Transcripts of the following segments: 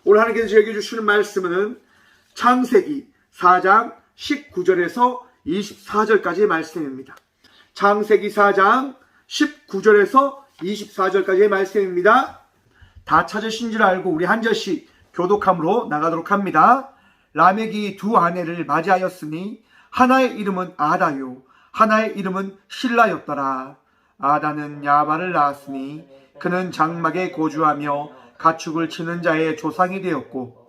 오늘 하나님께서 저에게 주시는 말씀은 창세기 4장 19절에서 24절까지의 말씀입니다. 창세기 4장 19절에서 24절까지의 말씀입니다. 다 찾으신 줄 알고 우리 한 절씩 교독함으로 나가도록 합니다. 라멕이 두 아내를 맞이하였으니 하나의 이름은 아다요 하나의 이름은 실라였더라. 아다는 야발을 낳았으니 그는 장막에 거주하며 가축을 치는 자의 조상이 되었고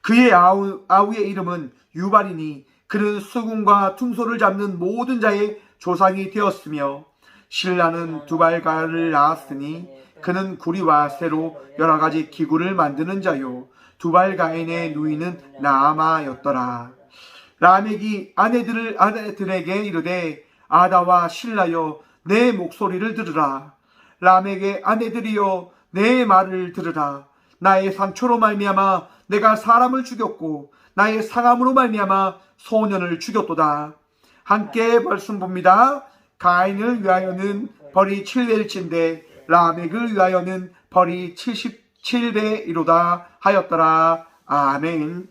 그의 아우의 이름은 유발이니 그는 수군과 퉁소를 잡는 모든 자의 조상이 되었으며 실라는 두발가를 낳았으니 그는 구리와 쇠로 여러 가지 기구를 만드는 자요 두발가인의 누이는 나아마였더라. 라멕이 아내들에게 이르되 아다와 실라여 내 목소리를 들으라. 라멕의 아내들이여 내 말을 들으라. 나의 상처로 말미암아 내가 사람을 죽였고 나의 상함으로 말미암아 소년을 죽였도다. 함께 말씀 봅니다. 가인을 위하여는 벌이 7배일진데 라멕을 위하여는 벌이 77배이로다 하였더라. 아멘.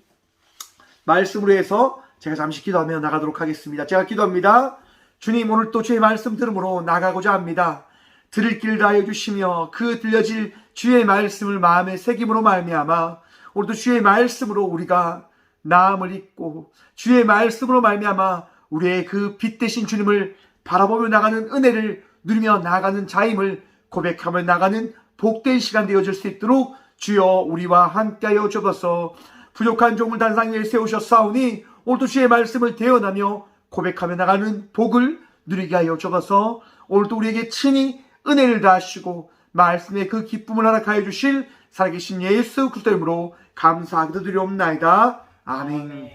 말씀으로 해서 제가 잠시 기도하며 나가도록 하겠습니다. 제가 기도합니다. 주님, 오늘 또 주의 말씀 들음으로 나가고자 합니다. 들을 길 다하여 주시며 그 들려질 주의 말씀을 마음에 새김으로 말미암아 오늘도 주의 말씀으로 우리가 나음을 잊고 주의 말씀으로 말미암아 우리의 그 빛 되신 주님을 바라보며 나가는 은혜를 누리며 나가는 자임을 고백하며 나가는 복된 시간 되어질 수 있도록 주여 우리와 함께하여 주옵소서. 부족한 종을 단상 위에 세우셨사오니 오늘도 주의 말씀을 대언하며 고백하며 나가는 복을 누리게 하여 주옵소서. 오늘도 우리에게 친히 은혜를 다하시고 말씀의 그 기쁨을 허락하여 주실 살아계신 예수 그리스도 이름으로 감사하기도 드리옵나이다. 아멘.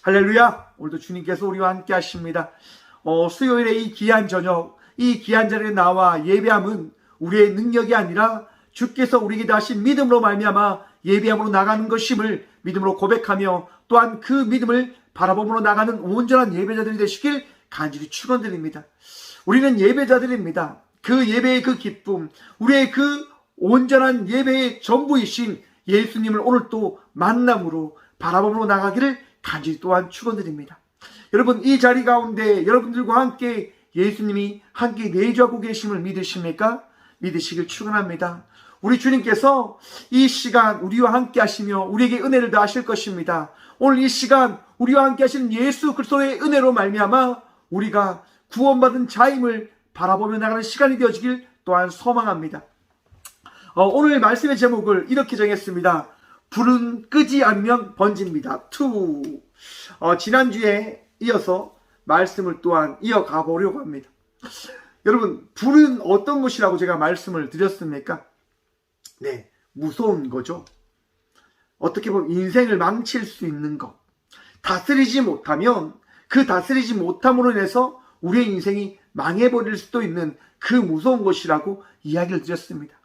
할렐루야. 오늘도 주님께서 우리와 함께 하십니다. 수요일에 이 귀한 저녁, 이 귀한 자리에 나와 예배함은 우리의 능력이 아니라 주께서 우리에게 다신 믿음으로 말미암아 예배함으로 나가는 것임을 믿음으로 고백하며 또한 그 믿음을 바라봄으로 나가는 온전한 예배자들이 되시길 간절히 축원드립니다. 우리는 예배자들입니다. 그 예배의 그 기쁨, 우리의 그 온전한 예배의 전부이신 예수님을 오늘 또 만남으로 바라봄으로 나가기를 간절히 또한 축원드립니다. 여러분, 이 자리 가운데 여러분들과 함께 예수님이 함께 내주하고 계심을 믿으십니까? 믿으시길 축원합니다. 우리 주님께서 이 시간 우리와 함께 하시며 우리에게 은혜를 더하실 것입니다. 오늘 이 시간 우리와 함께 하시는 예수 그리스도의 은혜로 말미암아 우리가 구원받은 자임을 바라보며 나가는 시간이 되어지길 또한 소망합니다. 오늘 말씀의 제목을 이렇게 정했습니다. 불은 끄지 않으면 번집니다. 지난주에 이어서 말씀을 또한 이어가 보려고 합니다. 여러분, 불은 어떤 것이라고 제가 말씀을 드렸습니까? 네, 무서운 거죠. 어떻게 보면 인생을 망칠 수 있는 것. 다스리지 못하면 그 다스리지 못함으로 인해서 우리의 인생이 망해버릴 수도 있는 그 무서운 것이라고 이야기를 드렸습니다.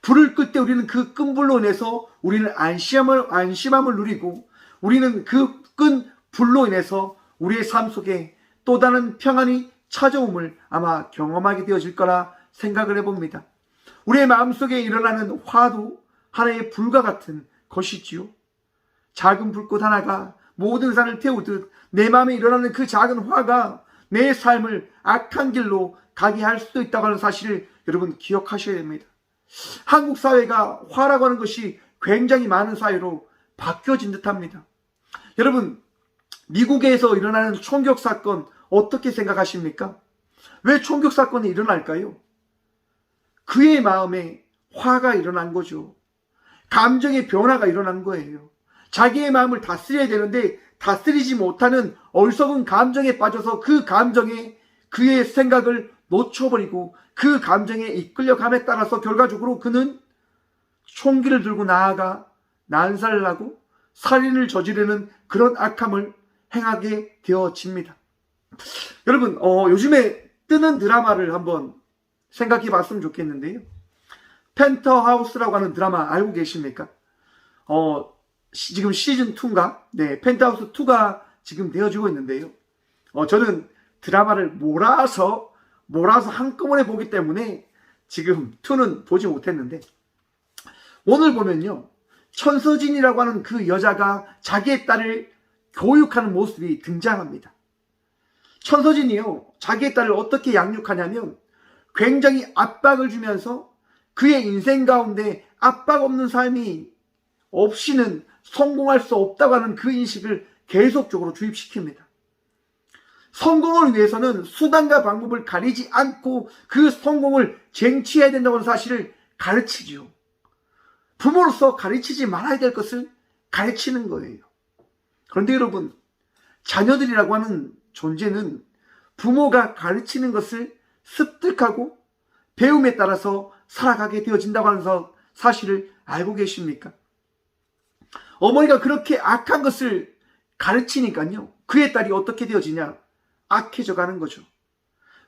불을 끌 때 우리는 그 끈불로 인해서 우리는 안심함을 누리고 우리는 그 끈 불로 인해서 우리의 삶 속에 또 다른 평안이 찾아옴을 아마 경험하게 되어질 거라 생각을 해봅니다. 우리의 마음속에 일어나는 화도 하나의 불과 같은 것이지요. 작은 불꽃 하나가 모든 산을 태우듯 내 마음에 일어나는 그 작은 화가 내 삶을 악한 길로 가게 할 수도 있다고 하는 사실을 여러분 기억하셔야 됩니다. 한국 사회가 화라고 하는 것이 굉장히 많은 사회로 바뀌어진 듯합니다. 여러분, 미국에서 일어나는 총격 사건 어떻게 생각하십니까? 왜 총격 사건이 일어날까요? 그의 마음에 화가 일어난 거죠. 감정의 변화가 일어난 거예요. 자기의 마음을 다스려야 되는데 다스리지 못하는 어리석은 감정에 빠져서 그 감정에 그의 생각을 놓쳐버리고 그 감정에 이끌려감에 따라서 결과적으로 그는 총기를 들고 나아가 난살을 하고 살인을 저지르는 그런 악함을 행하게 되어집니다. 여러분, 요즘에 뜨는 드라마를 한번 생각해 봤으면 좋겠는데요. 펜트하우스라고 하는 드라마 알고 계십니까? 지금 시즌2인가? 네, 펜트하우스2가 지금 되어지고 있는데요. 저는 드라마를 몰아서 한꺼번에 보기 때문에 지금 2는 보지 못했는데 오늘 보면요. 천서진이라고 하는 그 여자가 자기의 딸을 교육하는 모습이 등장합니다. 천서진이요, 자기의 딸을 어떻게 양육하냐면 굉장히 압박을 주면서 그의 인생 가운데 압박 없는 삶이 없이는 성공할 수 없다고 하는 그 인식을 계속적으로 주입시킵니다. 성공을 위해서는 수단과 방법을 가리지 않고 그 성공을 쟁취해야 된다고 하는 사실을 가르치죠. 부모로서 가르치지 말아야 될 것을 가르치는 거예요. 그런데 여러분, 자녀들이라고 하는 존재는 부모가 가르치는 것을 습득하고 배움에 따라서 살아가게 되어진다고 하는 사실을 알고 계십니까? 어머니가 그렇게 악한 것을 가르치니까요, 그의 딸이 어떻게 되어지냐? 악해져 가는 거죠.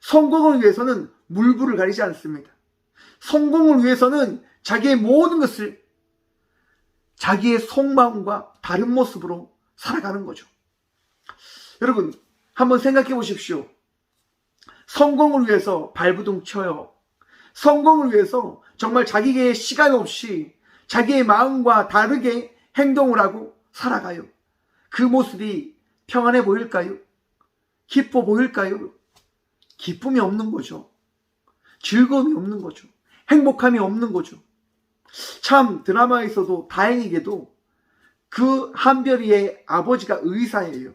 성공을 위해서는 물불을 가리지 않습니다. 성공을 위해서는 자기의 모든 것을 자기의 속마음과 다른 모습으로 살아가는 거죠. 여러분, 한번 생각해 보십시오. 성공을 위해서 발부둥 쳐요. 성공을 위해서 정말 자기의 시간 없이 자기의 마음과 다르게 행동을 하고 살아가요. 그 모습이 평안해 보일까요? 기뻐 보일까요? 기쁨이 없는 거죠. 즐거움이 없는 거죠. 행복함이 없는 거죠. 참 드라마에서도 다행히게도 그 한별이의 아버지가 의사예요.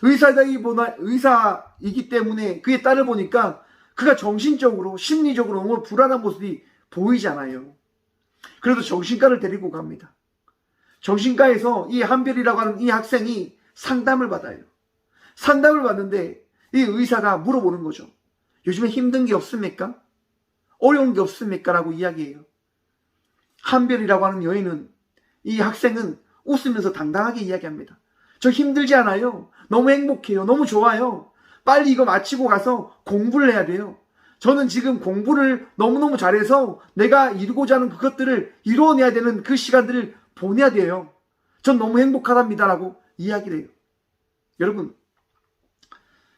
의사이기 때문에 그의 딸을 보니까 그가 정신적으로 심리적으로 너무 불안한 모습이 보이잖아요. 그래도 정신과를 데리고 갑니다. 정신과에서 이 한별이라고 하는 이 학생이 상담을 받아요. 상담을 받는데 이 의사가 물어보는 거죠. 요즘에 힘든 게 없습니까? 어려운 게 없습니까? 라고 이야기해요. 한별이라고 하는 여인은, 이 학생은 웃으면서 당당하게 이야기합니다. 저 힘들지 않아요. 너무 행복해요. 너무 좋아요. 빨리 이거 마치고 가서 공부를 해야 돼요. 저는 지금 공부를 너무너무 잘해서 내가 이루고자 하는 그것들을 이루어내야 되는 그 시간들을 보내야 돼요. 전 너무 행복하답니다. 라고 이야기를 해요. 여러분,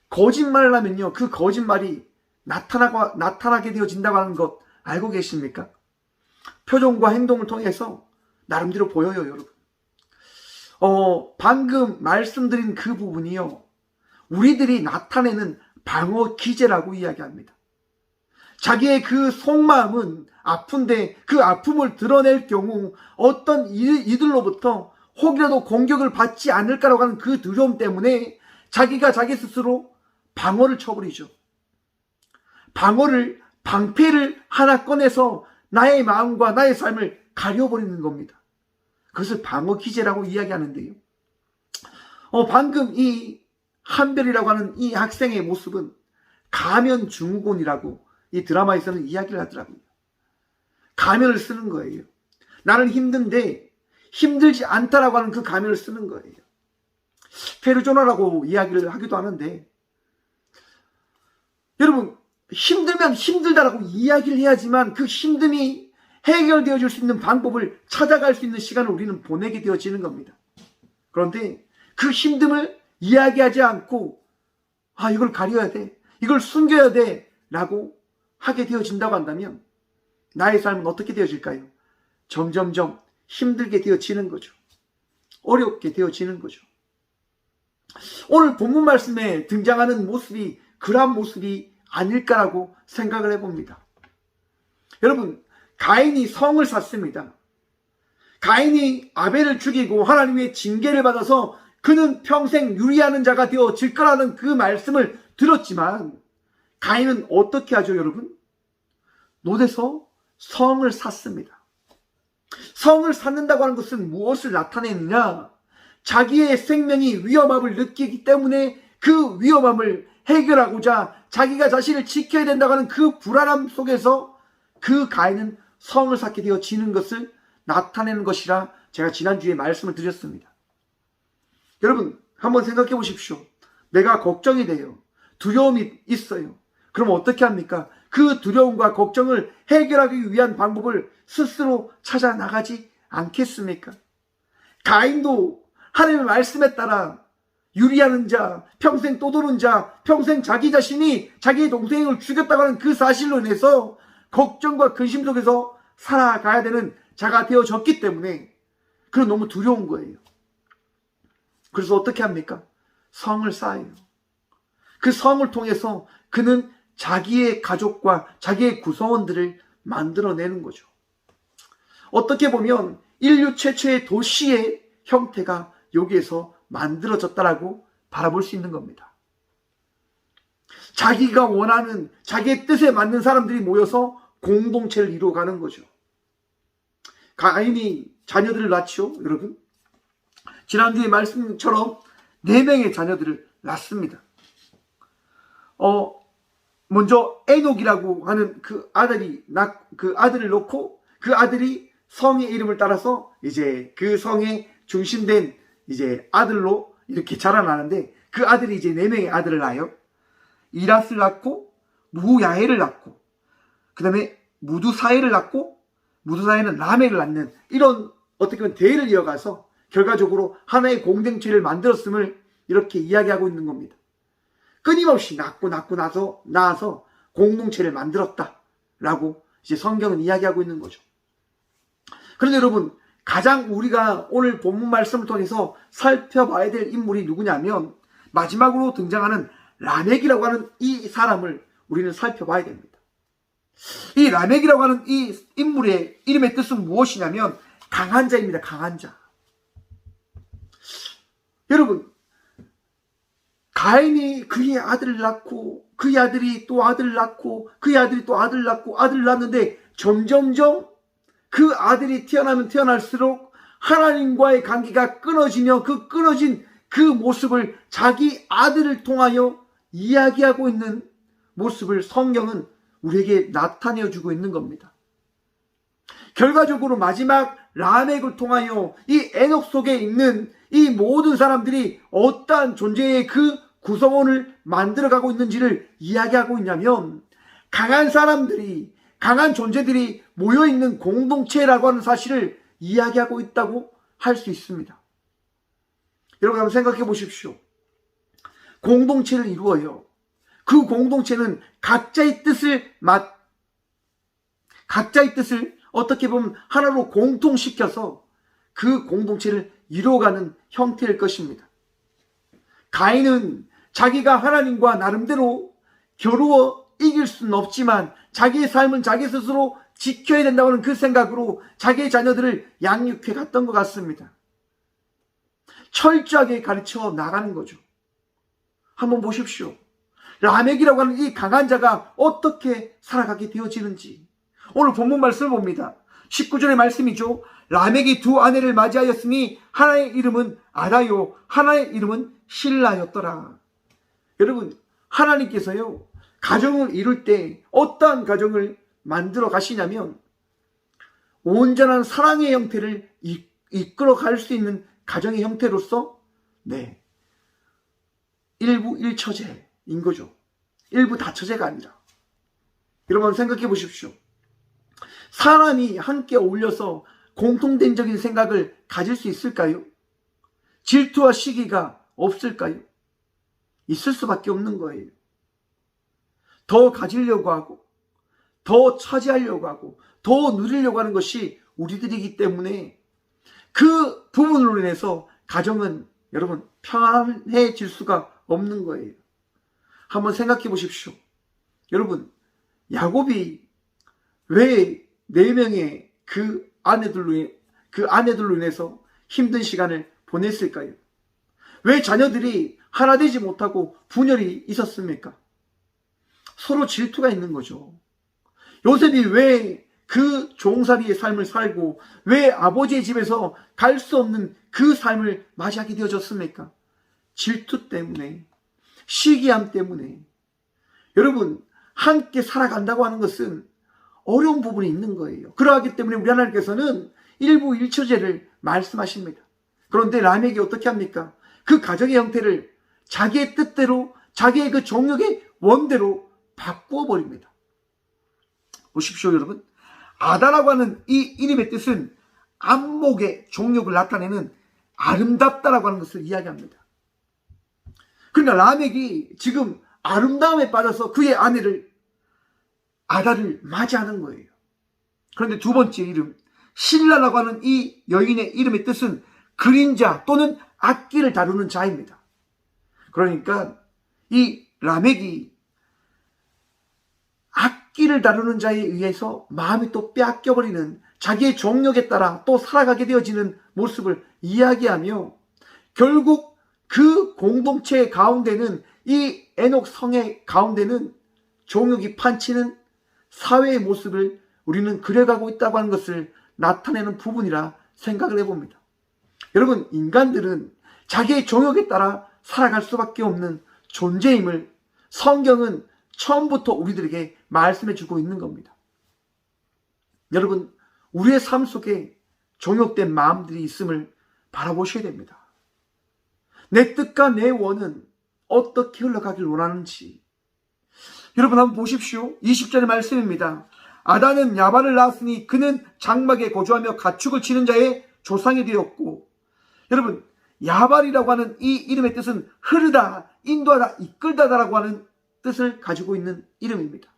거짓말을 하면요, 그 거짓말이 나타나게 되어진다고 하는 것 알고 계십니까? 표정과 행동을 통해서 나름대로 보여요, 여러분. 방금 말씀드린 그 부분이요, 우리들이 나타내는 방어 기제라고 이야기합니다. 자기의 그 속마음은 아픈데 그 아픔을 드러낼 경우 어떤 이들로부터 혹이라도 공격을 받지 않을까라고 하는 그 두려움 때문에 자기가 자기 스스로 방어를 쳐버리죠. 방패를 하나 꺼내서 나의 마음과 나의 삶을 가려버리는 겁니다. 그것을 방어 기제라고 이야기하는데요. 방금 이 한별이라고 하는 이 학생의 모습은 가면 증후군이라고 이 드라마에서는 이야기를 하더라고요. 가면을 쓰는 거예요. 나는 힘든데 힘들지 않다라고 하는 그 가면을 쓰는 거예요. 페르조나라고 이야기를 하기도 하는데, 여러분, 힘들면 힘들다라고 이야기를 해야지만 그 힘듦이 해결되어질 수 있는 방법을 찾아갈 수 있는 시간을 우리는 보내게 되어지는 겁니다. 그런데 그 힘듦을 이야기하지 않고 이걸 가려야 돼, 이걸 숨겨야 돼 라고 하게 되어진다고 한다면 나의 삶은 어떻게 되어질까요? 점점점 힘들게 되어지는 거죠. 어렵게 되어지는 거죠. 오늘 본문 말씀에 등장하는 모습이 그러한 모습이 아닐까라고 생각을 해봅니다. 여러분, 가인이 성을 샀습니다. 가인이 아벨을 죽이고 하나님의 징계를 받아서 그는 평생 유리하는 자가 되어질 거라는 그 말씀을 들었지만, 가인은 어떻게 하죠, 여러분? 롯에서 성을 샀습니다. 성을 샀는다고 하는 것은 무엇을 나타내느냐? 자기의 생명이 위험함을 느끼기 때문에 그 위험함을 해결하고자 자기가 자신을 지켜야 된다고 하는 그 불안함 속에서 그 가인은 성을 쌓게 되어지는 것을 나타내는 것이라 제가 지난주에 말씀을 드렸습니다. 여러분, 한번 생각해 보십시오. 내가 걱정이 돼요. 두려움이 있어요. 그럼 어떻게 합니까? 그 두려움과 걱정을 해결하기 위한 방법을 스스로 찾아 나가지 않겠습니까? 가인도 하나님의 말씀에 따라 유리하는 자, 평생 떠도는 자, 평생 자기 자신이 자기의 동생을 죽였다고 하는 그 사실로 인해서 걱정과 근심 속에서 살아가야 되는 자가 되어졌기 때문에 그건 너무 두려운 거예요. 그래서 어떻게 합니까? 성을 쌓아요. 그 성을 통해서 그는 자기의 가족과 자기의 구성원들을 만들어내는 거죠. 어떻게 보면 인류 최초의 도시의 형태가 여기에서 만들어졌다라고 바라볼 수 있는 겁니다. 자기가 원하는 자기의 뜻에 맞는 사람들이 모여서 공동체를 이루어가는 거죠. 가인이 자녀들을 낳죠, 여러분. 지난주에 말씀처럼 4명의 자녀들을 낳습니다. 먼저 에녹이라고 하는 그 아들을 놓고 그 아들이 성의 이름을 따라서 이제 그 성의 중심된 이제 아들로 이렇게 자라나는데 그 아들이 이제 4명의 아들을 낳아요. 이랏을 낳고 무야헬을 낳고 그 다음에 무두사엘을 낳고 무두사엘은 라멕을 낳는 이런 어떻게 보면 대를 이어가서 결과적으로 하나의 공동체를 만들었음을 이렇게 이야기하고 있는 겁니다. 끊임없이 낳고 낳아서 공동체를 만들었다라고 이제 성경은 이야기하고 있는 거죠. 그런데 여러분, 가장 우리가 오늘 본문 말씀을 통해서 살펴봐야 될 인물이 누구냐면 마지막으로 등장하는 라멕이라고 하는 이 사람을 우리는 살펴봐야 됩니다. 이 라멕이라고 하는 이 인물의 이름의 뜻은 무엇이냐면 강한 자입니다. 강한 자. 여러분, 가인이 그의 아들을 낳고 그의 아들이 또 아들을 낳고 그의 아들이 또 아들을 낳고 아들을 낳는데 점점점 그 아들이 태어나면 태어날수록 하나님과의 관계가 끊어지며 그 끊어진 그 모습을 자기 아들을 통하여 이야기하고 있는 모습을 성경은 우리에게 나타내어주고 있는 겁니다. 결과적으로 마지막 라멕을 통하여 이 에녹 속에 있는 이 모든 사람들이 어떠한 존재의 그 구성원을 만들어가고 있는지를 이야기하고 있냐면 강한 사람들이 강한 존재들이 모여있는 공동체라고 하는 사실을 이야기하고 있다고 할 수 있습니다. 여러분 한번 생각해 보십시오. 공동체를 이루어요. 그 공동체는 각자의 뜻을 어떻게 보면 하나로 공통시켜서 그 공동체를 이루어가는 형태일 것입니다. 가인은 자기가 하나님과 나름대로 겨루어 이길 수는 없지만 자기의 삶은 자기 스스로 지켜야 된다고 하는 그 생각으로 자기의 자녀들을 양육해 갔던 것 같습니다. 철저하게 가르쳐 나가는 거죠. 한번 보십시오. 라멕이라고 하는 이 강한 자가 어떻게 살아가게 되어지는지 오늘 본문 말씀을 봅니다. 19절의 말씀이죠. 라멕이 2 아내를 맞이하였으니 하나의 이름은 아다요 하나의 이름은 실라였더라. 여러분, 하나님께서요 가정을 이룰 때 어떠한 가정을 만들어 가시냐면 온전한 사랑의 형태를 이끌어 갈 수 있는 가정의 형태로서 일부 일처제인 거죠. 일부 다처제가 아니라. 여러분 생각해 보십시오. 사람이 함께 어울려서 공통된적인 생각을 가질 수 있을까요? 질투와 시기가 없을까요? 있을 수밖에 없는 거예요. 더 가지려고 하고 더 차지하려고 하고 더 누리려고 하는 것이 우리들이기 때문에 그 부분으로 인해서 가정은 여러분 평안해질 수가 없는 거예요. 한번 생각해 보십시오. 여러분, 야곱이 왜 4명의 그 아내들로 인해서 힘든 시간을 보냈을까요? 왜 자녀들이 하나 되지 못하고 분열이 있었습니까? 서로 질투가 있는 거죠. 요셉이 왜 그 종살이의 삶을 살고 왜 아버지의 집에서 갈 수 없는 그 삶을 맞이하게 되어졌습니까? 질투 때문에, 시기함 때문에. 여러분, 함께 살아간다고 하는 것은 어려운 부분이 있는 거예요. 그러하기 때문에 우리 하나님께서는 일부 일처제를 말씀하십니다. 그런데 라멕이 어떻게 합니까? 그 가정의 형태를 자기의 뜻대로 자기의 그 정욕의 원대로 바꾸어 버립니다. 보십시오, 여러분. 아다라고 하는 이 이름의 뜻은 안목의 정욕을 나타내는 아름답다라고 하는 것을 이야기합니다. 그러니까 라멕이 지금 아름다움에 빠져서 그의 아내를 아다를 맞이하는 거예요. 그런데 2번째 이름 신라라고 하는 이 여인의 이름의 뜻은 그림자 또는 악기를 다루는 자입니다. 그러니까 이 라멕이 악기를 다루는 자에 의해서 마음이 또 빼앗겨버리는, 자기의 정욕에 따라 또 살아가게 되어지는 모습을 이야기하며, 결국 그 공동체 가운데는, 이 에녹 성의 가운데는 정욕이 판치는 사회의 모습을 우리는 그려가고 있다고 하는 것을 나타내는 부분이라 생각을 해봅니다. 여러분, 인간들은 자기의 정욕에 따라 살아갈 수밖에 없는 존재임을 성경은 처음부터 우리들에게 말씀해주고 있는 겁니다. 여러분, 우리의 삶 속에 정욕된 마음들이 있음을 바라보셔야 됩니다. 내 뜻과 내 원은 어떻게 흘러가길 원하는지. 여러분 한번 보십시오. 20절의 말씀입니다. 아단은 야발을 낳았으니 그는 장막에 거주하며 가축을 치는 자의 조상이 되었고. 여러분, 야발이라고 하는 이 이름의 뜻은 흐르다, 인도하다, 이끌다라고 하는 뜻을 가지고 있는 이름입니다.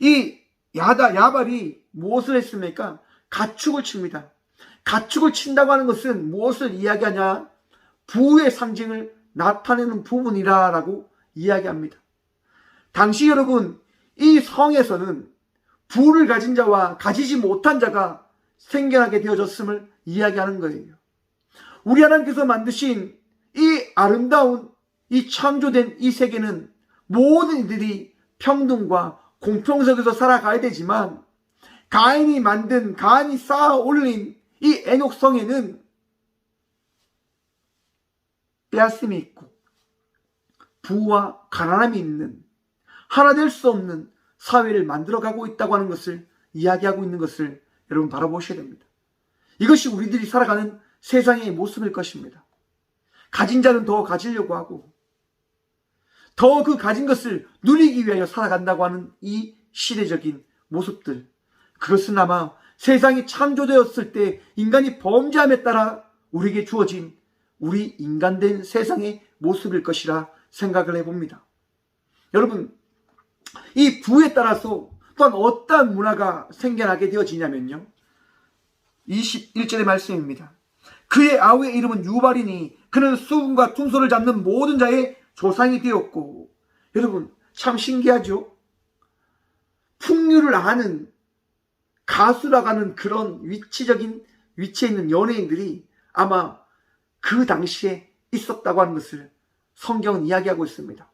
이 야발이 무엇을 했습니까? 가축을 칩니다. 가축을 친다고 하는 것은 무엇을 이야기하냐? 부의 상징을 나타내는 부분이라고 이야기합니다. 당시 여러분, 이 성에서는 부를 가진 자와 가지지 못한 자가 생겨나게 되어졌음을 이야기하는 거예요. 우리 하나님께서 만드신 이 아름다운 이 창조된 이 세계는 모든 이들이 평등과 공평 속에서 살아가야 되지만, 가인이 쌓아 올린 이 에녹성에는 빼앗음이 있고 부와 가난함이 있는, 하나 될 수 없는 사회를 만들어가고 있다고 하는 것을 이야기하고 있는 것을 여러분 바라보셔야 됩니다. 이것이 우리들이 살아가는 세상의 모습일 것입니다. 가진 자는 더 가지려고 하고 더 그 가진 것을 누리기 위하여 살아간다고 하는 이 시대적인 모습들, 그것은 아마 세상이 창조되었을 때 인간이 범죄함에 따라 우리에게 주어진 우리 인간된 세상의 모습일 것이라 생각을 해봅니다. 여러분, 이 부에 따라서 또한 어떠한 문화가 생겨나게 되어지냐면요, 21절의 말씀입니다. 그의 아우의 이름은 유발이니 그는 수금과 퉁소를 잡는 모든 자의 조상이 되었고. 여러분, 참 신기하죠? 풍류를 아는 가수라고 하는 그런 위치적인 위치에 있는 연예인들이 아마 그 당시에 있었다고 하는 것을 성경은 이야기하고 있습니다.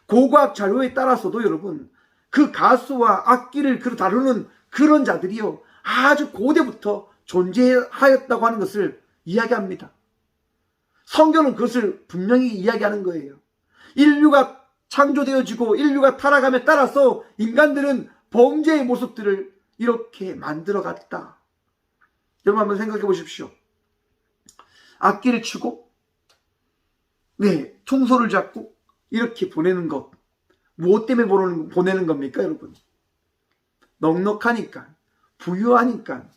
고고학 자료에 따라서도 여러분, 그 가수와 악기를 다루는 그런 자들이요, 아주 고대부터 존재하였다고 하는 것을 이야기합니다. 성경은 그것을 분명히 이야기하는 거예요. 인류가 창조되어지고 인류가 타락함에 따라서 인간들은 범죄의 모습들을 이렇게 만들어갔다. 여러분 한번 생각해 보십시오. 악기를 치고 퉁소를 잡고 이렇게 보내는 것, 무엇 때문에 보내는 겁니까 여러분? 넉넉하니까, 부유하니까,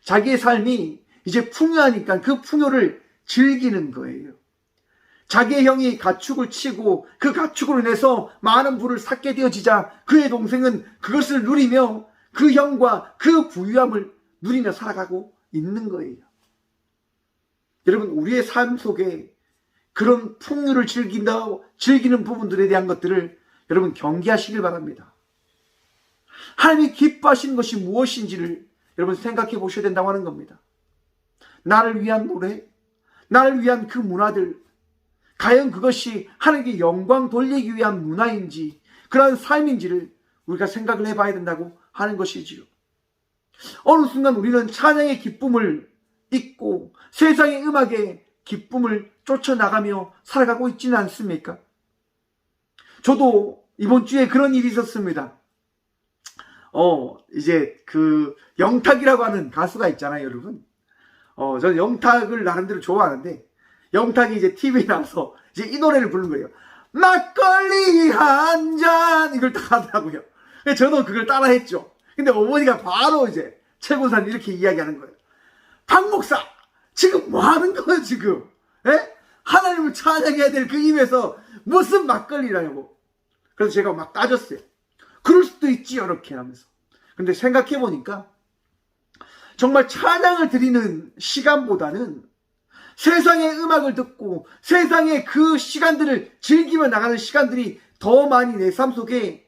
자기의 삶이 이제 풍요하니까 그 풍요를 즐기는 거예요. 자기의 형이 가축을 치고 그 가축으로 인해서 많은 부를 쌓게 되어지자 그의 동생은 그것을 누리며 그 형과 그 부유함을 누리며 살아가고 있는 거예요. 여러분, 우리의 삶 속에 그런 풍요를 즐기는 부분들에 대한 것들을 여러분 경계하시길 바랍니다. 하나님이 기뻐하시는 것이 무엇인지를 여러분 생각해 보셔야 된다고 하는 겁니다. 나를 위한 노래, 나를 위한 그 문화들, 과연 그것이 하나님께 영광 돌리기 위한 문화인지 그러한 삶인지를 우리가 생각을 해봐야 된다고 하는 것이지요. 어느 순간 우리는 찬양의 기쁨을 잊고 세상의 음악의 기쁨을 쫓아나가며 살아가고 있지는 않습니까? 저도 이번 주에 그런 일이 있었습니다. 이제 그 영탁이라고 하는 가수가 있잖아요, 여러분. 저는 영탁을 나름대로 좋아하는데, 영탁이 이제 TV에 나와서 이제 이 노래를 부른 거예요. 막걸리 한 잔, 이걸 딱 하더라고요. 저도 그걸 따라 했죠. 근데 어머니가 바로 이제 최고사님 이렇게 이야기하는 거예요. 박 목사, 지금 뭐 하는 거예요, 지금? 예? 하나님을 찬양해야 될 그 입에서 무슨 막걸리라고. 그래서 제가 막 따졌어요. 그럴 수도 있지, 이렇게 하면서. 근데 생각해보니까 정말 찬양을 드리는 시간보다는 세상의 음악을 듣고 세상의 그 시간들을 즐기며 나가는 시간들이 더 많이 내 삶 속에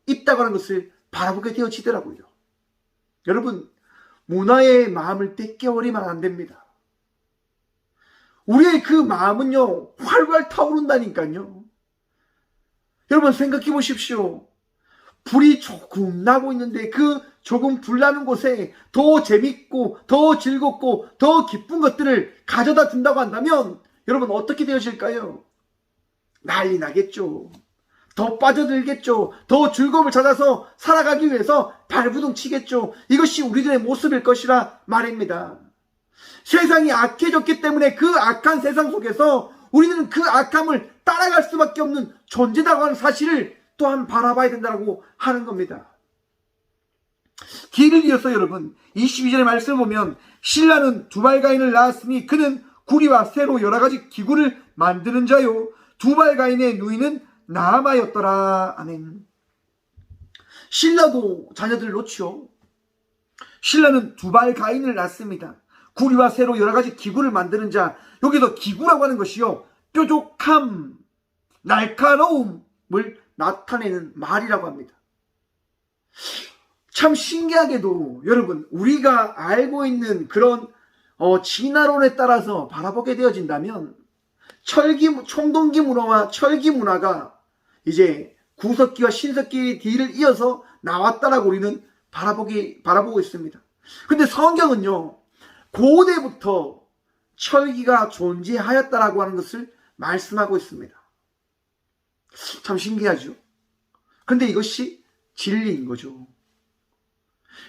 있다고 하는 것을 바라보게 되어지더라고요. 여러분, 문화의 마음을 뺏겨버리면 안 됩니다. 우리의 그 마음은요, 활활 타오른다니까요. 여러분 생각해 보십시오. 불이 조금 나고 있는데 그 조금 불 나는 곳에 더 재밌고 더 즐겁고 더 기쁜 것들을 가져다 준다고 한다면 여러분 어떻게 되어질까요? 난리 나겠죠. 더 빠져들겠죠. 더 즐거움을 찾아서 살아가기 위해서 발부둥 치겠죠. 이것이 우리들의 모습일 것이라 말입니다. 세상이 악해졌기 때문에 그 악한 세상 속에서 우리는 그 악함을 따라갈 수밖에 없는 존재라고 하는 사실을 또한 바라봐야 된다고 하는 겁니다. 뒤를 이어서 여러분 22절의 말씀을 보면 신라는 두발가인을 낳았으니 그는 구리와 쇠로 여러 가지 기구를 만드는 자요 두발가인의 누이는 나아마였더라. 아멘. 신라도 자녀들을 놓지요. 신라는 두발가인을 낳습니다. 구리와 쇠로 여러 가지 기구를 만드는 자. 여기서 기구라고 하는 것이요 뾰족함, 날카로움을 나타내는 말이라고 합니다. 참 신기하게도 여러분 우리가 알고 있는 그런 진화론에 따라서 바라보게 되어진다면 청동기 문화와 철기 문화가 이제 구석기와 신석기의 뒤를 이어서 나왔다라고 우리는 바라보고 있습니다. 근데 성경은요 고대부터 철기가 존재하였다라고 하는 것을 말씀하고 있습니다. 참 신기하죠. 근데 이것이 진리인 거죠.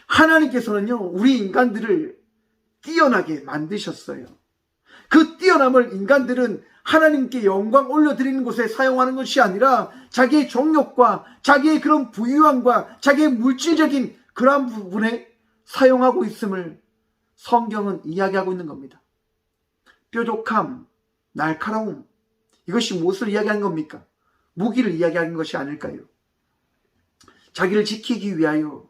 하나님께서는요 우리 인간들을 뛰어나게 만드셨어요. 그 뛰어남을 인간들은 하나님께 영광 올려드리는 곳에 사용하는 것이 아니라 자기의 정욕과 자기의 그런 부유함과 자기의 물질적인 그러한 부분에 사용하고 있음을 성경은 이야기하고 있는 겁니다. 뾰족함, 날카로움, 이것이 무엇을 이야기하는 겁니까? 무기를 이야기하는 것이 아닐까요? 자기를 지키기 위하여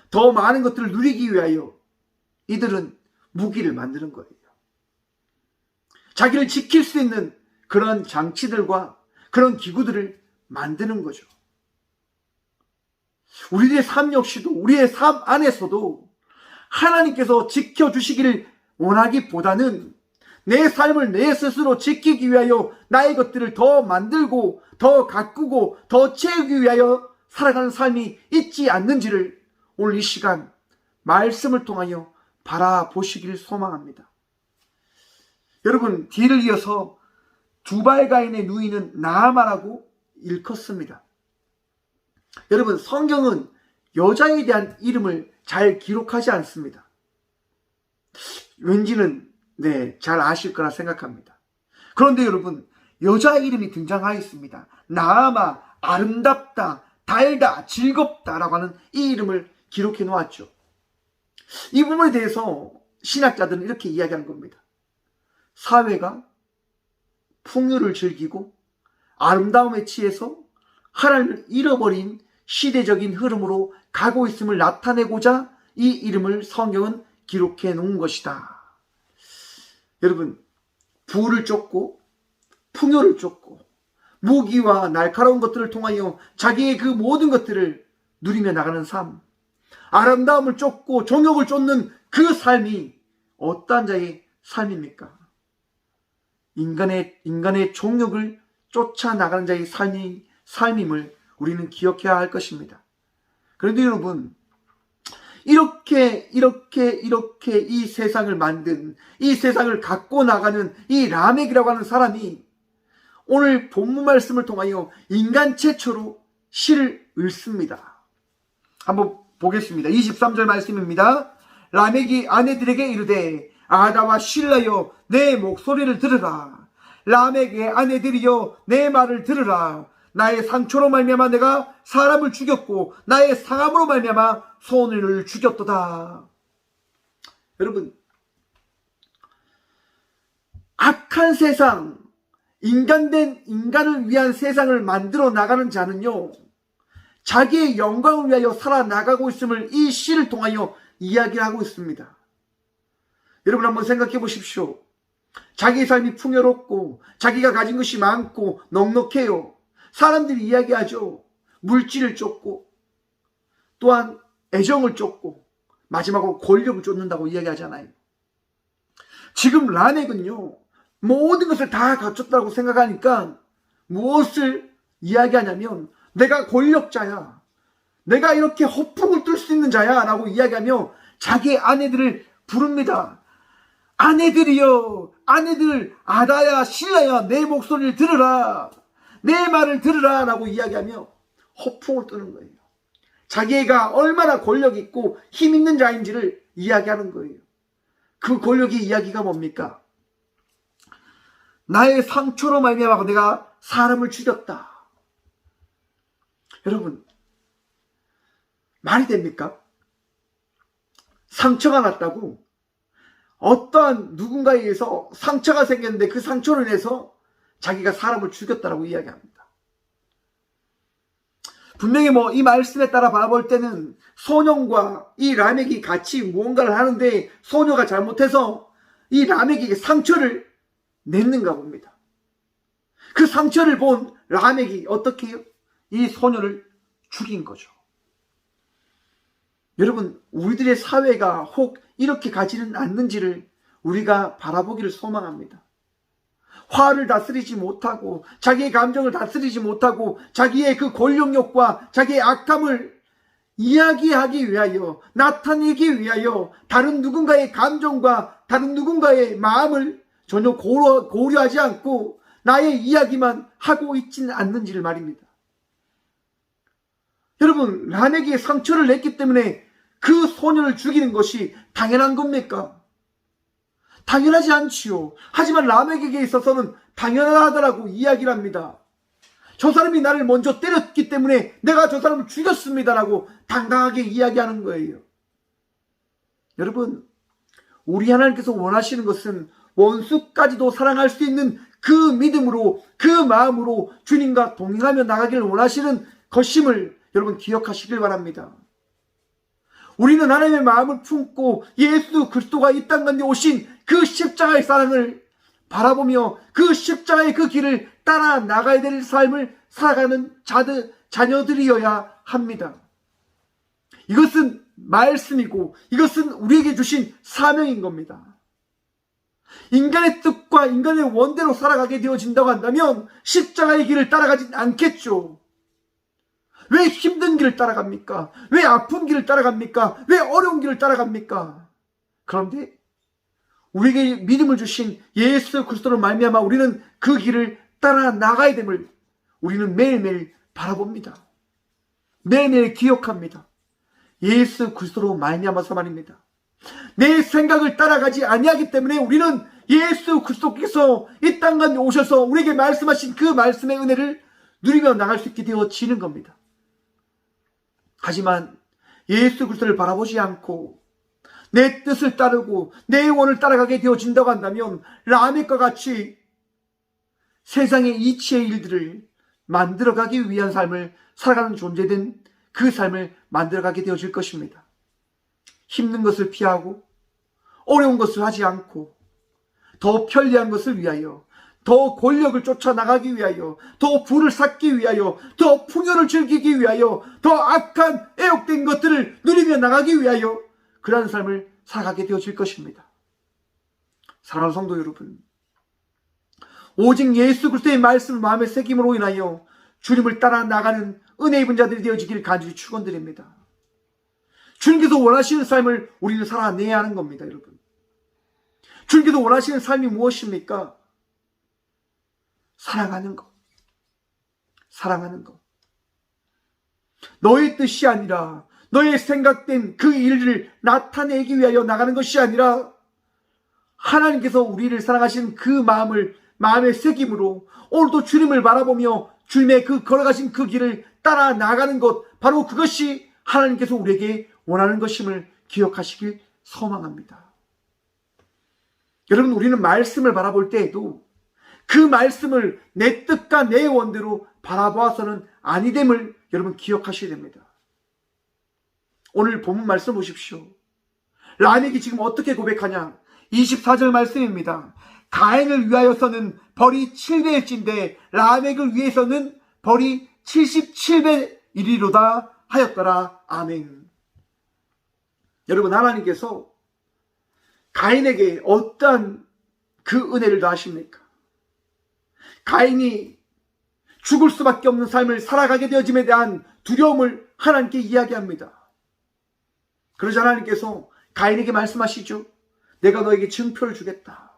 더 많은 것들을 누리기 위하여 이들은 무기를 만드는 거예요. 자기를 지킬 수 있는 그런 장치들과 그런 기구들을 만드는 거죠. 우리의 삶 역시도 우리의 삶 안에서도 하나님께서 지켜주시기를 원하기보다는 내 삶을 내 스스로 지키기 위하여 나의 것들을 더 만들고 더 가꾸고 더 채우기 위하여 살아가는 삶이 있지 않는지를 오늘 이 시간 말씀을 통하여 바라보시기를 소망합니다. 여러분 뒤를 이어서 두발가인의 누이는 나아마라고 일컫습니다. 여러분 성경은 여자에 대한 이름을 잘 기록하지 않습니다. 왠지는 잘 아실 거라 생각합니다. 그런데 여러분 여자 이름이 등장하였습니다. 나아마, 아름답다, 달다, 즐겁다라고 하는 이 이름을 기록해 놓았죠. 이 부분에 대해서 신학자들은 이렇게 이야기하는 겁니다. 사회가 풍요를 즐기고 아름다움에 취해서 하나님을 잃어버린 시대적인 흐름으로 가고 있음을 나타내고자 이 이름을 성경은 기록해 놓은 것이다. 여러분 부를 쫓고 풍요를 쫓고 무기와 날카로운 것들을 통하여 자기의 그 모든 것들을 누리며 나가는 삶, 아름다움을 쫓고 정욕을 쫓는 그 삶이 어떠한 자의 삶입니까? 인간의 정욕을 쫓아 나가는 자의 삶임을 우리는 기억해야 할 것입니다. 그런데 여러분 이렇게 이 세상을 만든, 이 세상을 갖고 나가는 이 라멕이라고 하는 사람이 오늘 본문 말씀을 통하여 인간 최초로 시를 읽습니다. 한번 보겠습니다. 23절 말씀입니다. 라멕이 아내들에게 이르되 아다와 실라여 내 목소리를 들으라. 라멕의 아내들이여 내 말을 들으라. 나의 상처로 말미암아 내가 사람을 죽였고 나의 상함으로 말미암아 소년을 죽였도다. 여러분 악한 세상, 인간을 위한 세상을 만들어 나가는 자는요 자기의 영광을 위하여 살아나가고 있음을 이 시를 통하여 이야기하고 있습니다. 여러분 한번 생각해 보십시오. 자기의 삶이 풍요롭고 자기가 가진 것이 많고 넉넉해요. 사람들이 이야기하죠. 물질을 쫓고 또한 애정을 쫓고 마지막으로 권력을 쫓는다고 이야기하잖아요. 지금 라멕은요, 모든 것을 다 갖췄다고 생각하니까 무엇을 이야기하냐면 내가 권력자야, 내가 이렇게 허풍을 뜰 수 있는 자야 라고 이야기하며 자기의 아내들을 부릅니다. 아내들이여, 아내들, 아다야, 신라야, 내 목소리를 들으라, 내 말을 들으라 라고 이야기하며 허풍을 뜨는 거예요. 자기가 얼마나 권력 있고 힘 있는 자인지를 이야기하는 거예요. 그 권력의 이야기가 뭡니까? 나의 상처로 말미암아 내가 사람을 죽였다. 여러분, 말이 됩니까? 상처가 났다고 어떠한 누군가에 의해서 상처가 생겼는데 그 상처로 인해서 자기가 사람을 죽였다라고 이야기합니다. 분명히 이 말씀에 따라 바라볼 때는 소년과 이 라멕이 같이 무언가를 하는데 소녀가 잘못해서 이 라멕에게 상처를 냈는가 봅니다. 그 상처를 본 라멕이 어떻게 해요? 이 소녀를 죽인 거죠. 여러분, 우리들의 사회가 혹 이렇게 가지는 않는지를 우리가 바라보기를 소망합니다. 화를 다스리지 못하고 자기의 감정을 다스리지 못하고 자기의 그 권력욕과 자기의 악함을 이야기하기 위하여, 나타내기 위하여 다른 누군가의 감정과 다른 누군가의 마음을 전혀 고려하지 않고 나의 이야기만 하고 있지는 않는지를 말입니다. 여러분, 라멕에게 상처를 냈기 때문에 그 소년을 죽이는 것이 당연한 겁니까? 당연하지 않지요. 하지만 라멕에게 있어서는 당연하다라고 이야기를 합니다. 저 사람이 나를 먼저 때렸기 때문에 내가 저 사람을 죽였습니다라고 당당하게 이야기하는 거예요. 여러분, 우리 하나님께서 원하시는 것은 원수까지도 사랑할 수 있는 그 믿음으로, 그 마음으로 주님과 동행하며 나가기를 원하시는 것임을 여러분 기억하시길 바랍니다. 우리는 하나님의 마음을 품고 예수 그리스도가 이 땅 가운데 오신 그 십자가의 사랑을 바라보며 그 십자가의 그 길을 따라 나가야 될 삶을 살아가는 자녀들이어야 합니다. 이것은 말씀이고 이것은 우리에게 주신 사명인 겁니다. 인간의 뜻과 인간의 원대로 살아가게 되어진다고 한다면 십자가의 길을 따라가진 않겠죠. 왜 힘든 길을 따라갑니까? 왜 아픈 길을 따라갑니까? 왜 어려운 길을 따라갑니까? 그런데 우리에게 믿음을 주신 예수 그리스도로 말미암아 우리는 그 길을 따라 나가야 됨을 우리는 매일매일 바라봅니다. 매일매일 기억합니다. 예수 그리스도로 말미암아서 말입니다. 내 생각을 따라가지 아니하기 때문에 우리는 예수 그리스도께서 이 땅 가운데 오셔서 우리에게 말씀하신 그 말씀의 은혜를 누리며 나갈 수 있게 되어지는 겁니다. 하지만 예수 그리스도를 바라보지 않고 내 뜻을 따르고 내 원을 따라가게 되어진다고 한다면 라멕과 같이 세상의 이치의 일들을 만들어가기 위한 삶을 살아가는 존재된 그 삶을 만들어가게 되어질 것입니다. 힘든 것을 피하고 어려운 것을 하지 않고 더 편리한 것을 위하여, 더 권력을 쫓아나가기 위하여, 더 부를 쌓기 위하여, 더 풍요를 즐기기 위하여, 더 악한 애욕된 것들을 누리며 나가기 위하여 그러한 삶을 살아가게 되어질 것입니다. 사랑하는 성도 여러분, 오직 예수 그리스도의 말씀을 마음에 새김으로 인하여 주님을 따라 나가는 은혜 입은 자들이 되어지기를 간절히 축원드립니다. 주님께서 원하시는 삶을 우리는 살아내야 하는 겁니다, 여러분. 주님께서 원하시는 삶이 무엇입니까? 사랑하는 것. 사랑하는 것. 너의 뜻이 아니라 너의 생각된 그 일을 나타내기 위하여 나가는 것이 아니라 하나님께서 우리를 사랑하시는 그 마음을 마음에 새김으로 오늘도 주님을 바라보며 주님의 그 걸어가신 그 길을 따라 나가는 것, 바로 그것이 하나님께서 우리에게 원하는 것임을 기억하시길 소망합니다. 여러분, 우리는 말씀을 바라볼 때에도 그 말씀을 내 뜻과 내 원대로 바라보아서는 아니됨을 여러분 기억하셔야 됩니다. 오늘 본문 말씀 보십시오. 라멕이 지금 어떻게 고백하냐? 24절 말씀입니다. 가인을 위하여서는 벌이 7배일진데 라멕을 위해서는 벌이 77배이리로다 하였더라. 아멘. 여러분, 하나님께서 가인에게 어떠한 그 은혜를 더하십니까? 가인이 죽을 수밖에 없는 삶을 살아가게 되어짐에 대한 두려움을 하나님께 이야기합니다. 그러자 하나님께서 가인에게 말씀하시죠. 내가 너에게 증표를 주겠다.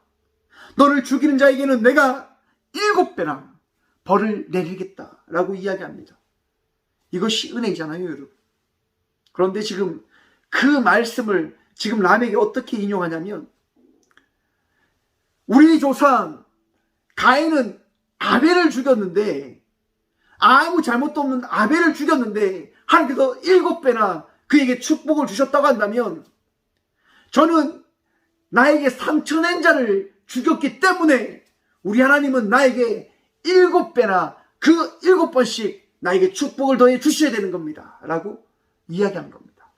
너를 죽이는 자에게는 내가 7배나 벌을 내리겠다 라고 이야기합니다. 이것이 은혜잖아요, 여러분. 그런데 지금 그 말씀을 지금 라멕이 어떻게 인용하냐면, 우리 조상 가인은 아벨을 죽였는데, 아무 잘못도 없는 아벨을 죽였는데 하나님께서 7배나 그에게 축복을 주셨다고 한다면, 저는 나에게 상처 낸 자를 죽였기 때문에 우리 하나님은 나에게 7배나 그 7번씩 나에게 축복을 더해 주셔야 되는 겁니다 라고 이야기한 겁니다.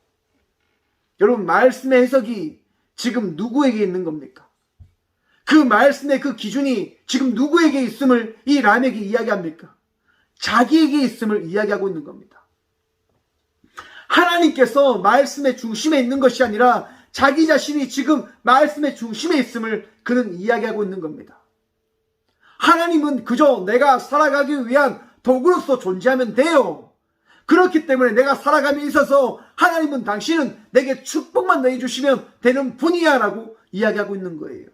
여러분, 말씀의 해석이 지금 누구에게 있는 겁니까? 그 말씀의 그 기준이 지금 누구에게 있음을 이 라멕이 이야기합니까? 자기에게 있음을 이야기하고 있는 겁니다. 하나님께서 말씀의 중심에 있는 것이 아니라 자기 자신이 지금 말씀의 중심에 있음을 그는 이야기하고 있는 겁니다. 하나님은 그저 내가 살아가기 위한 도구로서 존재하면 돼요. 그렇기 때문에 내가 살아감에 있어서 하나님은 당신은 내게 축복만 내주시면 되는 분이야 라고 이야기하고 있는 거예요.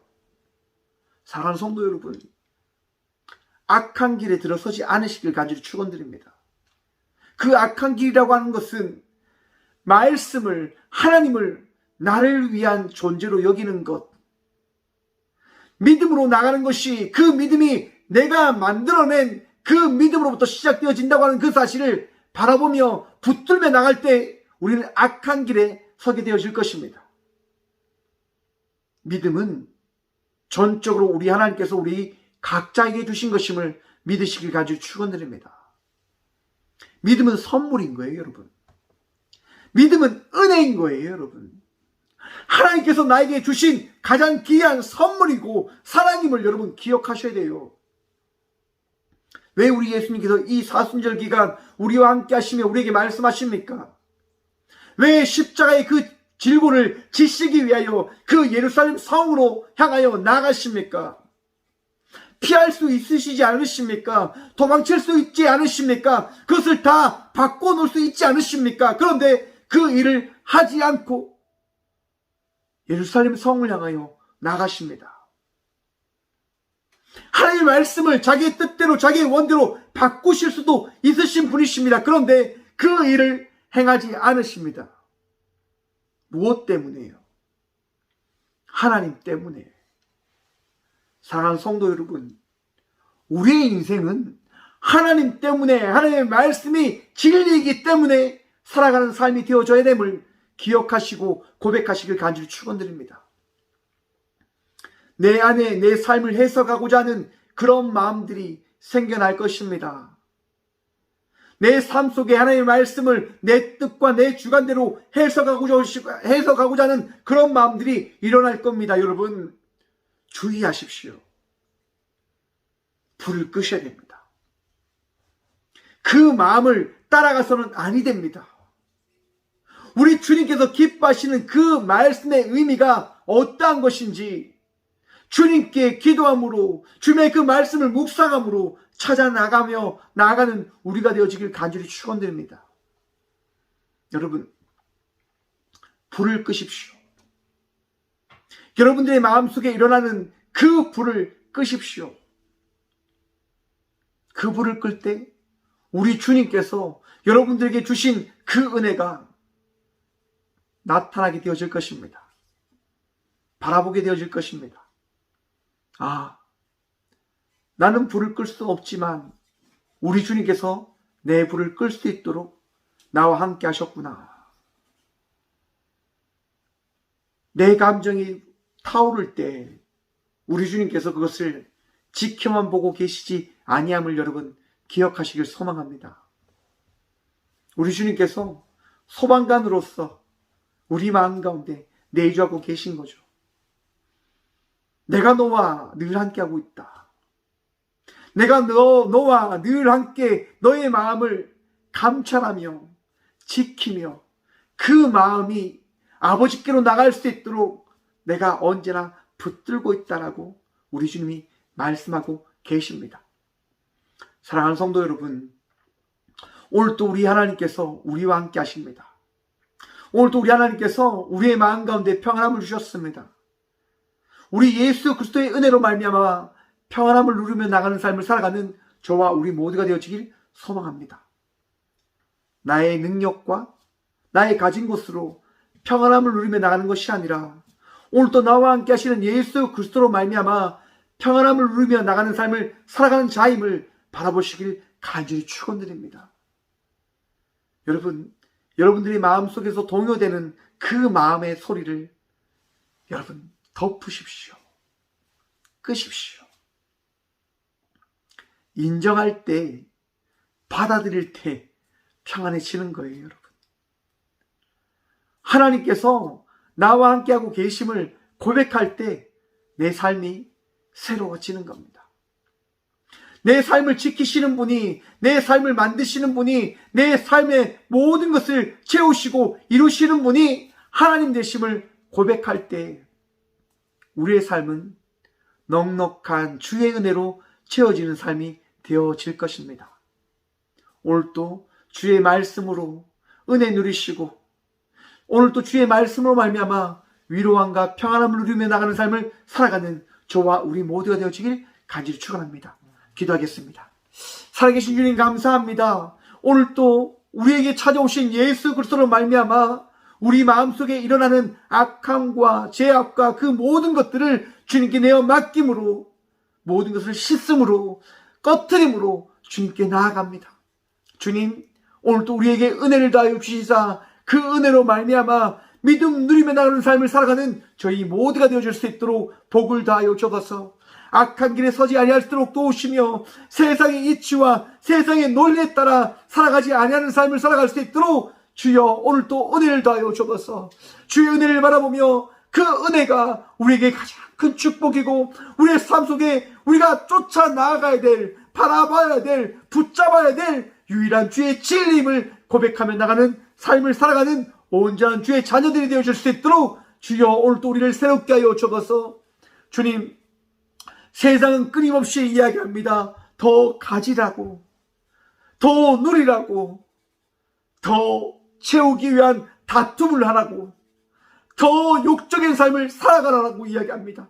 사랑하는 성도 여러분, 악한 길에 들어서지 않으시길 간절히 축원드립니다. 그 악한 길이라고 하는 것은 말씀을, 하나님을 나를 위한 존재로 여기는 것, 믿음으로 나가는 것이, 그 믿음이 내가 만들어낸 그 믿음으로부터 시작되어진다고 하는 그 사실을 바라보며 붙들며 나갈 때 우리는 악한 길에 서게 되어질 것입니다. 믿음은 전적으로 우리 하나님께서 우리 각자에게 주신 것임을 믿으시길 간절히 축원드립니다. 믿음은 선물인 거예요, 여러분. 믿음은 은혜인 거예요, 여러분. 하나님께서 나에게 주신 가장 귀한 선물이고 사랑임을 여러분 기억하셔야 돼요. 왜 우리 예수님께서 이 사순절 기간 우리와 함께 하시며 우리에게 말씀하십니까? 왜 십자가의 그 질고를 지시기 위하여 그 예루살렘 성으로 향하여 나가십니까? 피할 수 있으시지 않으십니까? 도망칠 수 있지 않으십니까? 그것을 다 바꿔놓을 수 있지 않으십니까? 그런데 그 일을 하지 않고 예루살렘 성을 향하여 나가십니다. 하나님의 말씀을 자기의 뜻대로 자기의 원대로 바꾸실 수도 있으신 분이십니다. 그런데 그 일을 행하지 않으십니다. 무엇 때문에요? 하나님 때문에. 사랑하는 성도 여러분, 우리의 인생은 하나님 때문에, 하나님의 말씀이 진리이기 때문에 살아가는 삶이 되어져야 됨을 기억하시고 고백하시길 간절히 축원드립니다. 내 안에 내 삶을 해석하고자 하는 그런 마음들이 생겨날 것입니다. 내 삶 속에 하나님의 말씀을 내 뜻과 내 주관대로 해석하고자 하는 그런 마음들이 일어날 겁니다. 여러분, 주의하십시오. 불을 끄셔야 됩니다. 그 마음을 따라가서는 아니 됩니다. 우리 주님께서 기뻐하시는 그 말씀의 의미가 어떠한 것인지 주님께 기도함으로, 주님의 그 말씀을 묵상함으로 찾아 나가는 우리가 되어지길 간절히 축원드립니다. 여러분, 불을 끄십시오. 여러분들의 마음속에 일어나는 그 불을 끄십시오. 그 불을 끌 때 우리 주님께서 여러분들에게 주신 그 은혜가 나타나게 되어질 것입니다. 바라보게 되어질 것입니다. 아, 나는 불을 끌 수 없지만 우리 주님께서 내 불을 끌 수 있도록 나와 함께 하셨구나. 내 감정이 타오를 때 우리 주님께서 그것을 지켜만 보고 계시지 아니함을 여러분 기억하시길 소망합니다. 우리 주님께서 소방관으로서 우리 마음 가운데 내주하고 계신 거죠. 내가 너와 늘 함께하고 있다. 내가 너와 늘 함께 너의 마음을 감찰하며 지키며 그 마음이 아버지께로 나갈 수 있도록 내가 언제나 붙들고 있다라고 우리 주님이 말씀하고 계십니다. 사랑하는 성도 여러분, 오늘도 우리 하나님께서 우리와 함께 하십니다. 오늘도 우리 하나님께서 우리의 마음 가운데 평안함을 주셨습니다. 우리 예수 그리스도의 은혜로 말미암아 평안함을 누리며 나가는 삶을 살아가는 저와 우리 모두가 되어지길 소망합니다. 나의 능력과 나의 가진 것으로 평안함을 누리며 나가는 것이 아니라 오늘도 나와 함께 하시는 예수 그리스도로 말미암아 평안함을 누리며 나가는 삶을 살아가는 자임을 바라보시길 간절히 축원드립니다. 여러분들이 마음속에서 동요되는 그 마음의 소리를 여러분 덮으십시오. 끄십시오. 인정할 때, 받아들일 때 평안해지는 거예요, 여러분. 하나님께서 나와 함께하고 계심을 고백할 때 내 삶이 새로워지는 겁니다. 내 삶을 지키시는 분이, 내 삶을 만드시는 분이, 내 삶의 모든 것을 채우시고 이루시는 분이 하나님 되심을 고백할 때 우리의 삶은 넉넉한 주의 은혜로 채워지는 삶이 되어질 것입니다. 오늘도 주의 말씀으로 은혜 누리시고 오늘도 주의 말씀으로 말미암아 위로함과 평안함을 누리며 나가는 삶을 살아가는 저와 우리 모두가 되어지길 간절히 축원합니다. 기도하겠습니다. 살아계신 주님 감사합니다. 오늘도 우리에게 찾아오신 예수 그리스도로 말미암아 우리 마음속에 일어나는 악함과 죄악과 그 모든 것들을 주님께 내어 맡김으로 모든 것을 씻음으로 꺼트림으로 주님께 나아갑니다. 주님, 오늘도 우리에게 은혜를 다하여 주시사 그 은혜로 말미암아 믿음 누리며 나가는 삶을 살아가는 저희 모두가 되어줄 수 있도록 복을 다하여 주옵소서. 악한 길에 서지 아니할수록 도우시며 세상의 이치와 세상의 논리에 따라 살아가지 아니하는 삶을 살아갈 수 있도록 주여 오늘도 은혜를 다하여 주옵소서. 주의 은혜를 바라보며 그 은혜가 우리에게 가장 큰 축복이고 우리의 삶 속에 우리가 쫓아 나아가야 될, 바라봐야 될, 붙잡아야 될 유일한 주의 진리임을 고백하며 나가는 삶을 살아가는 온전한 주의 자녀들이 되어줄 수 있도록 주여 오늘도 우리를 새롭게 하여 주옵소서. 주님, 세상은 끊임없이 이야기합니다. 더 가지라고, 더 누리라고, 더 채우기 위한 다툼을 하라고, 더 욕적인 삶을 살아가라고 이야기합니다.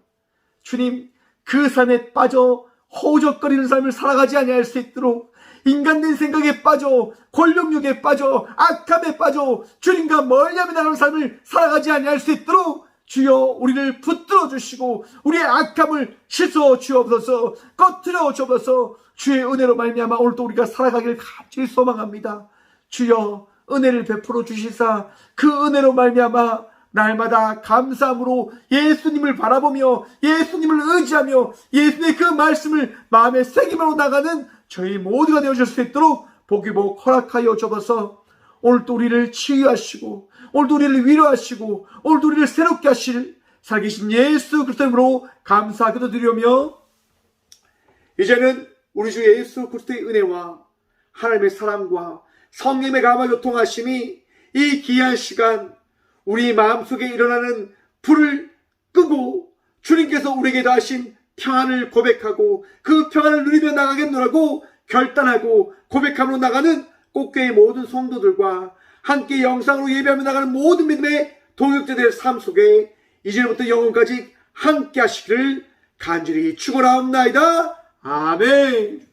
주님, 그 삶에 빠져 허우적거리는 삶을 살아가지 아니할 수 있도록 인간된 생각에 빠져 권력욕에 빠져 악함에 빠져 주님과 멀리하며 나가는 삶을 살아가지 아니할 수 있도록 주여 우리를 붙들어 주시고 우리의 악함을 씻어 주옵소서. 꺼트려 주옵소서. 주의 은혜로 말미암아 오늘도 우리가 살아가기를 간절히 소망합니다. 주여 은혜를 베풀어 주시사 그 은혜로 말미암아 날마다 감사함으로 예수님을 바라보며 예수님을 의지하며 예수님의 그 말씀을 마음에 새기며 나가는 저희 모두가 되어줄 수 있도록 복이복 허락하여 주옵소서. 오늘도 우리를 치유하시고 오늘도 우리를 위로하시고 오늘도 우리를 새롭게 하실 살아계신 예수 그리스도로 감사하기도 드리며 이제는 우리 주 예수 그리스도의 은혜와 하나님의 사랑과 성령의 감화 교통하심이 이 귀한 시간 우리 마음속에 일어나는 불을 끄고 주님께서 우리에게 다하신 평안을 고백하고 그 평안을 누리며 나가겠노라고 결단하고 고백함으로 나가는 꽃교회의 모든 성도들과 함께 영상으로 예배하며 나가는 모든 믿음의 동역자들의 삶 속에 이제부터 영원까지 함께 하시기를 간절히 축원하옵나이다. 아멘.